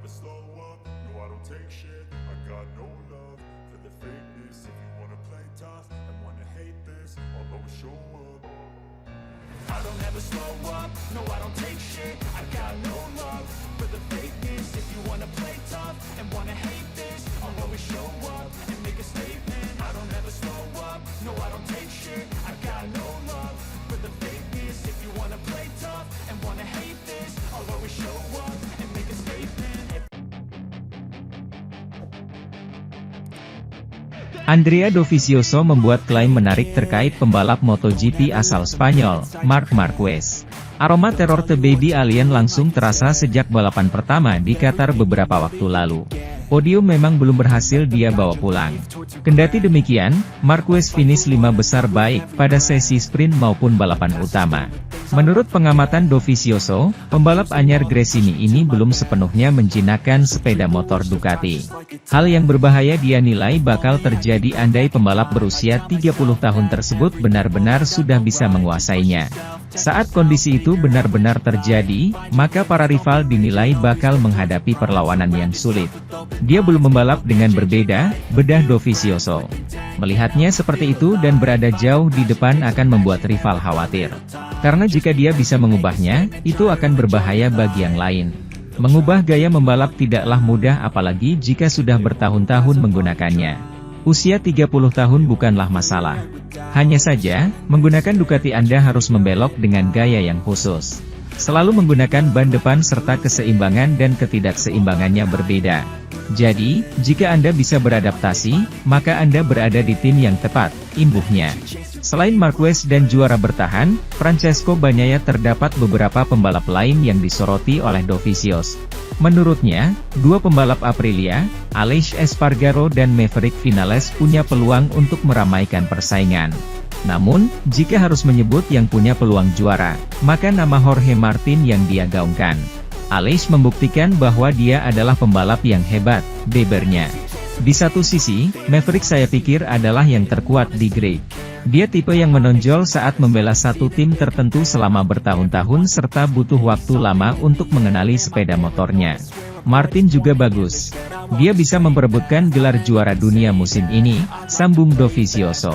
never slow up, no I don't take shit. I got no love for the fakeness. If you wanna play tough and wanna hate this, I'll always show up. I don't ever slow up, no I don't take shit. I got no love for the fakeness. If you wanna play tough and wanna hate this, I'll always show up and make a statement. I don't ever slow up, no I don't take shit. I got no love for the fakeness. If you wanna play tough and wanna hate this, I'll always show up and make a statement. Andrea Dovizioso membuat klaim menarik terkait pembalap MotoGP asal Spanyol, Marc Marquez. Aroma teror The Baby Alien langsung terasa sejak balapan pertama di Qatar beberapa waktu lalu. Podium memang belum berhasil dia bawa pulang. Kendati demikian, Marquez finish 5 besar baik pada sesi sprint maupun balapan utama. Menurut pengamatan Dovizioso, pembalap anyar Gresini ini belum sepenuhnya menjinakkan sepeda motor Ducati. Hal yang berbahaya dia nilai bakal terjadi andai pembalap berusia 30 tahun tersebut benar-benar sudah bisa menguasainya. Saat kondisi itu benar-benar terjadi, maka para rival dinilai bakal menghadapi perlawanan yang sulit. Dia belum membalap dengan berbeda, bedah Dovizioso. Melihatnya seperti itu dan berada jauh di depan akan membuat rival khawatir. Karena jika dia bisa mengubahnya, itu akan berbahaya bagi yang lain. Mengubah gaya membalap tidaklah mudah apalagi jika sudah bertahun-tahun menggunakannya. Usia 30 tahun bukanlah masalah. Hanya saja, menggunakan Ducati Anda harus membelok dengan gaya yang khusus. Selalu menggunakan ban depan serta keseimbangan dan ketidakseimbangannya berbeda. Jadi, jika Anda bisa beradaptasi, maka Anda berada di tim yang tepat, imbuhnya. Selain Marquez dan juara bertahan, Francesco Bagnaia terdapat beberapa pembalap lain yang disoroti oleh Dovizioso. Menurutnya, dua pembalap Aprilia, Aleix Espargaro dan Maverick Vinales punya peluang untuk meramaikan persaingan. Namun, jika harus menyebut yang punya peluang juara, maka nama Jorge Martin yang dia gaungkan. Aleix membuktikan bahwa dia adalah pembalap yang hebat, bebernya. Di satu sisi, Maverick saya pikir adalah yang terkuat di grid. Dia tipe yang menonjol saat membela satu tim tertentu selama bertahun-tahun serta butuh waktu lama untuk mengenali sepeda motornya. Martin juga bagus. Dia bisa memperebutkan gelar juara dunia musim ini, sambung Dovizioso.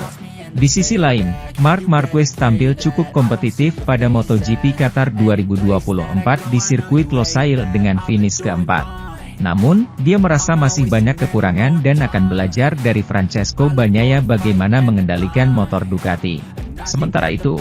Di sisi lain, Marc Marquez tampil cukup kompetitif pada MotoGP Qatar 2024 di sirkuit Losail dengan finish keempat. Namun, dia merasa masih banyak kekurangan dan akan belajar dari Francesco Bagnaia bagaimana mengendalikan motor Ducati. Sementara itu,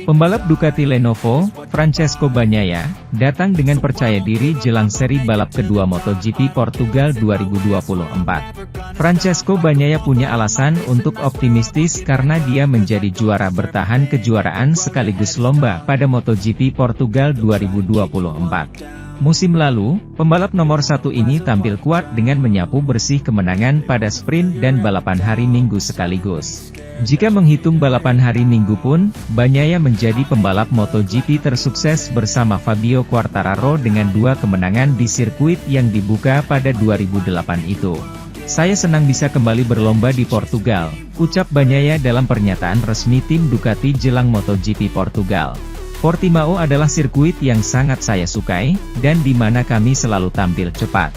pembalap Ducati Lenovo, Francesco Bagnaia, datang dengan percaya diri jelang seri balap kedua MotoGP Portugal 2024. Francesco Bagnaia punya alasan untuk optimistis karena dia menjadi juara bertahan kejuaraan sekaligus lomba pada MotoGP Portugal 2024. Musim lalu, pembalap nomor 1 ini tampil kuat dengan menyapu bersih kemenangan pada sprint dan balapan hari Minggu sekaligus. Jika menghitung balapan hari Minggu pun, Bagnaia menjadi pembalap MotoGP tersukses bersama Fabio Quartararo dengan 2 kemenangan di sirkuit yang dibuka pada 2008 itu. Saya senang bisa kembali berlomba di Portugal, ucap Bagnaia dalam pernyataan resmi tim Ducati jelang MotoGP Portugal. Portimao adalah sirkuit yang sangat saya sukai, dan di mana kami selalu tampil cepat.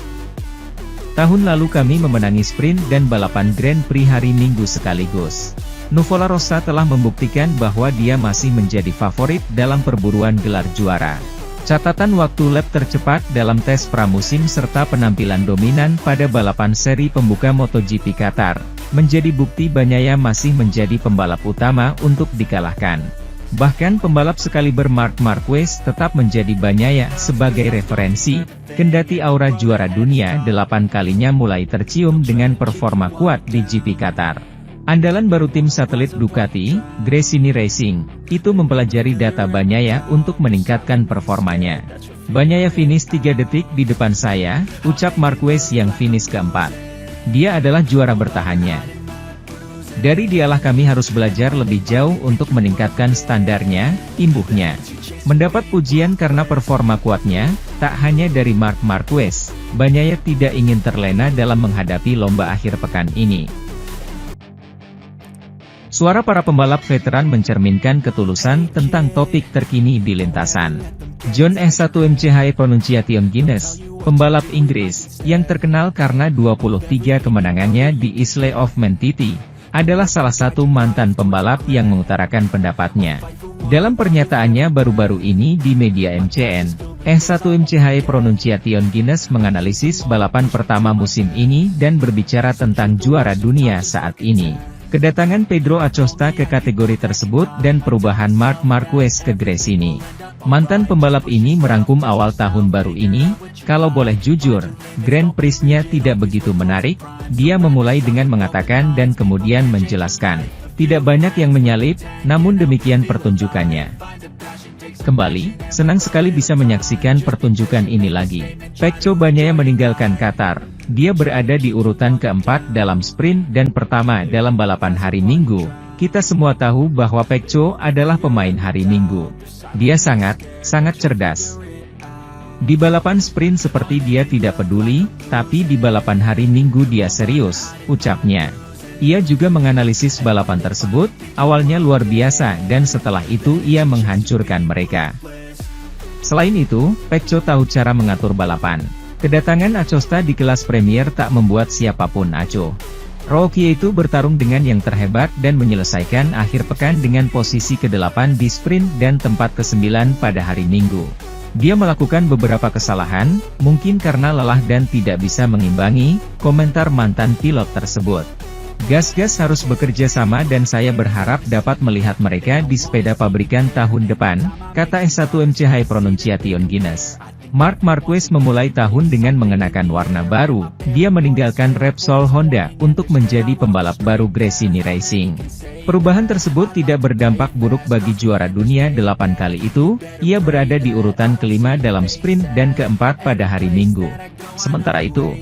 Tahun lalu kami memenangi sprint dan balapan Grand Prix hari Minggu sekaligus. Nuvola Rosa telah membuktikan bahwa dia masih menjadi favorit dalam perburuan gelar juara. Catatan waktu lap tercepat dalam tes pramusim serta penampilan dominan pada balapan seri pembuka MotoGP Qatar, menjadi bukti Bagnaia masih menjadi pembalap utama untuk dikalahkan. Bahkan pembalap sekaliber Marc Marquez tetap menjadi Bagnaia sebagai referensi, kendati aura juara dunia 8 kalinya mulai tercium dengan performa kuat di GP Qatar. Andalan baru tim satelit Ducati, Gresini Racing, itu mempelajari data Bagnaia untuk meningkatkan performanya. Bagnaia finish 3 detik di depan saya, ucap Marquez yang finish keempat. Dia adalah juara bertahannya. Dari dialah kami harus belajar lebih jauh untuk meningkatkan standarnya, imbuhnya. Mendapat pujian karena performa kuatnya, tak hanya dari Marc Marquez, Bagnaia tidak ingin terlena dalam menghadapi lomba akhir pekan ini. Suara para pembalap veteran mencerminkan ketulusan tentang topik terkini di lintasan. John E1MCH Pronunciation Guinness, pembalap Inggris, yang terkenal karena 23 kemenangannya di Isle of Man TT, adalah salah satu mantan pembalap yang mengutarakan pendapatnya. Dalam pernyataannya baru-baru ini di media MCN, E1MCH Pronunciation Guinness menganalisis balapan pertama musim ini dan berbicara tentang juara dunia saat ini. Kedatangan Pedro Acosta ke kategori tersebut dan perubahan Marc Marquez ke Gresini. Mantan pembalap ini merangkum awal tahun baru ini, kalau boleh jujur, Grand Prix-nya tidak begitu menarik, dia memulai dengan mengatakan dan kemudian menjelaskan. Tidak banyak yang menyalip, namun demikian pertunjukannya. Kembali, senang sekali bisa menyaksikan pertunjukan ini lagi. Pecco Bagnaia meninggalkan Qatar. Dia berada di urutan keempat dalam sprint dan pertama dalam balapan hari Minggu. Kita semua tahu bahwa Pecco adalah pemain hari Minggu. Dia sangat cerdas. Di balapan sprint seperti dia tidak peduli, tapi di balapan hari Minggu dia serius, ucapnya. Ia juga menganalisis balapan tersebut, awalnya luar biasa dan setelah itu ia menghancurkan mereka. Selain itu, Pecco tahu cara mengatur balapan. Kedatangan Acosta di kelas Premier tak membuat siapapun acuh. Rookie itu bertarung dengan yang terhebat dan menyelesaikan akhir pekan dengan posisi ke-8 di sprint dan tempat ke-9 pada hari Minggu. Dia melakukan beberapa kesalahan, mungkin karena lelah dan tidak bisa mengimbangi, komentar mantan pilot tersebut. Gas-gas harus bekerja sama dan saya berharap dapat melihat mereka di sepeda pabrikan tahun depan, kata E1MCH Pronunciation Guinness. Marc Marquez memulai tahun dengan mengenakan warna baru, dia meninggalkan Repsol Honda untuk menjadi pembalap baru Gresini Racing. Perubahan tersebut tidak berdampak buruk bagi juara dunia 8 kali itu, ia berada di urutan kelima dalam sprint dan keempat pada hari Minggu. Sementara itu,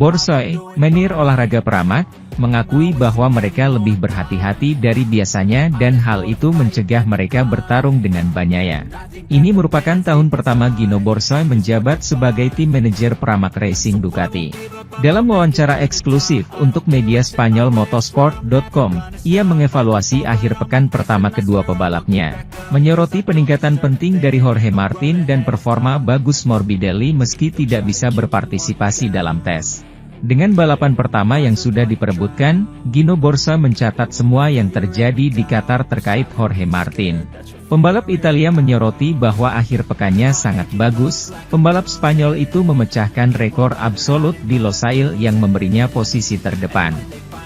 Borsoi, menir olahraga Pramac, mengakui bahwa mereka lebih berhati-hati dari biasanya dan hal itu mencegah mereka bertarung dengan Bagnaia. Ini merupakan tahun pertama Gino Borsoi menjabat sebagai tim manajer Pramac Racing Ducati. Dalam wawancara eksklusif untuk media Spanyol Motorsport.com, ia mengevaluasi akhir pekan pertama kedua pebalapnya, menyoroti peningkatan penting dari Jorge Martin dan performa bagus Morbidelli meski tidak bisa berpartisipasi dalam tes. Dengan balapan pertama yang sudah diperebutkan, Gino Borsa mencatat semua yang terjadi di Qatar terkait Jorge Martin. Pembalap Italia menyoroti bahwa akhir pekannya sangat bagus, pembalap Spanyol itu memecahkan rekor absolut di Losail yang memberinya posisi terdepan.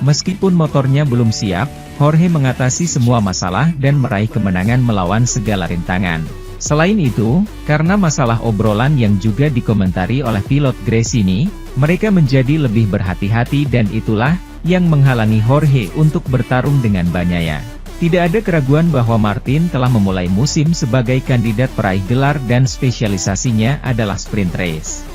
Meskipun motornya belum siap, Jorge mengatasi semua masalah dan meraih kemenangan melawan segala rintangan. Selain itu, karena masalah obrolan yang juga dikomentari oleh pilot Gresini, mereka menjadi lebih berhati-hati dan itulah yang menghalangi Jorge untuk bertarung dengan Bagnaia. Tidak ada keraguan bahwa Martin telah memulai musim sebagai kandidat peraih gelar dan spesialisasinya adalah sprint race.